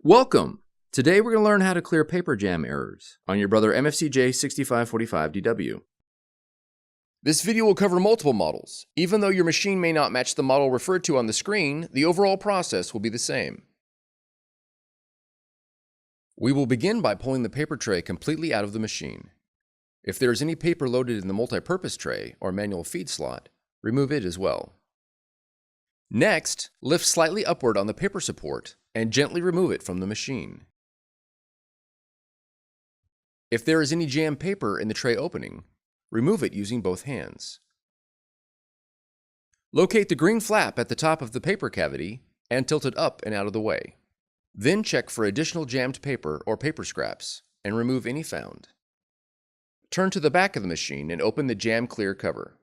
Welcome! Today we're going to learn how to clear paper jam errors on your Brother MFC-J6545DW. This video will cover multiple models. Even though your machine may not match the model referred to on the screen, the overall process will be the same. We will begin by pulling the paper tray completely out of the machine. If there is any paper loaded in the multi-purpose tray or manual feed slot, remove it as well. Next, lift slightly upward on the paper support and gently remove it from the machine. If there is any jammed paper in the tray opening, remove it using both hands. Locate the green flap at the top of the paper cavity and tilt it up and out of the way. Then check for additional jammed paper or paper scraps and remove any found. Turn to the back of the machine and open the jam clear cover.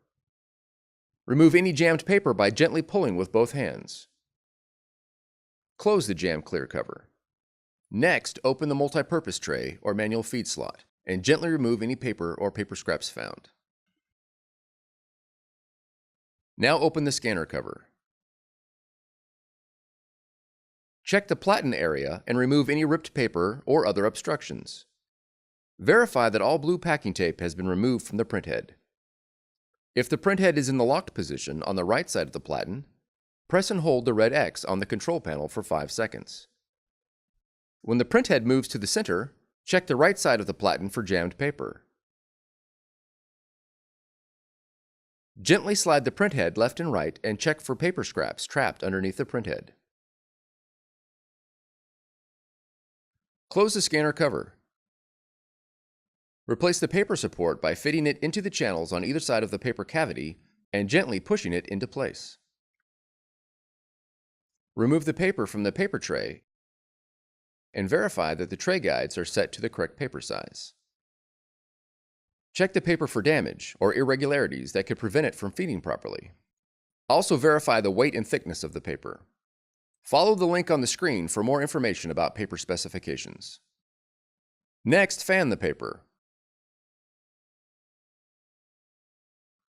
Remove any jammed paper by gently pulling with both hands. Close the jam clear cover. Next, open the multi-purpose tray or manual feed slot and gently remove any paper or paper scraps found. Now open the scanner cover. Check the platen area and remove any ripped paper or other obstructions. Verify that all blue packing tape has been removed from the printhead. If the printhead is in the locked position on the right side of the platen, press and hold the red X on the control panel for 5 seconds. When the printhead moves to the center, check the right side of the platen for jammed paper. Gently slide the printhead left and right and check for paper scraps trapped underneath the printhead. Close the scanner cover. Replace the paper support by fitting it into the channels on either side of the paper cavity and gently pushing it into place. Remove the paper from the paper tray and verify that the tray guides are set to the correct paper size. Check the paper for damage or irregularities that could prevent it from feeding properly. Also verify the weight and thickness of the paper. Follow the link on the screen for more information about paper specifications. Next, fan the paper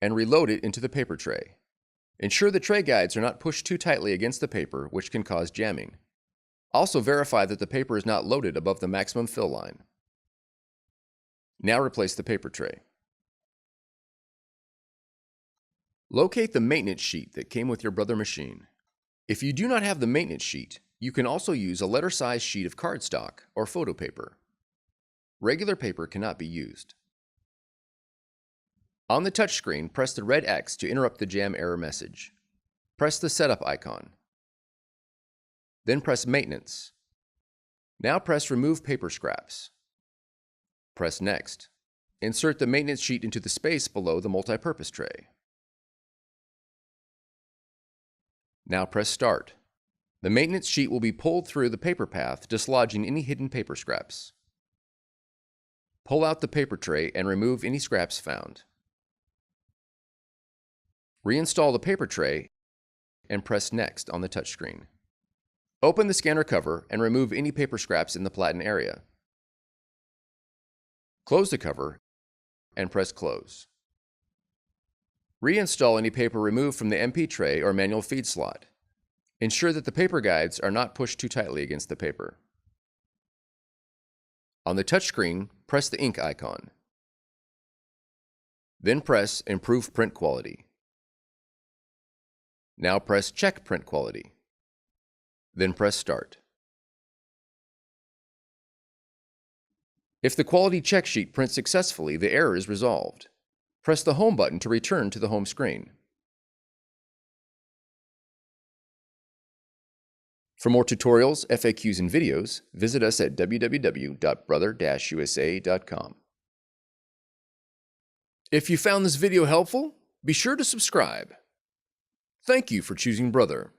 and reload it into the paper tray. Ensure the tray guides are not pushed too tightly against the paper, which can cause jamming. Also verify that the paper is not loaded above the maximum fill line. Now replace the paper tray. Locate the maintenance sheet that came with your Brother machine. If you do not have the maintenance sheet, you can also use a letter-sized sheet of cardstock or photo paper. Regular paper cannot be used. On the touchscreen, press the red X to interrupt the jam error message. Press the setup icon. Then press Maintenance. Now press Remove Paper Scraps. Press Next. Insert the maintenance sheet into the space below the multi-purpose tray. Now press Start. The maintenance sheet will be pulled through the paper path, dislodging any hidden paper scraps. Pull out the paper tray and remove any scraps found. Reinstall the paper tray and press Next on the touchscreen. Open the scanner cover and remove any paper scraps in the platen area. Close the cover and press Close. Reinstall any paper removed from the MP tray or manual feed slot. Ensure that the paper guides are not pushed too tightly against the paper. On the touchscreen, press the ink icon. Then press Improve Print Quality. Now press Check Print Quality. Then press Start. If the quality check sheet prints successfully, the error is resolved. Press the Home button to return to the home screen. For more tutorials, FAQs, and videos, visit us at www.brother-usa.com. If you found this video helpful, be sure to subscribe. Thank you for choosing Brother.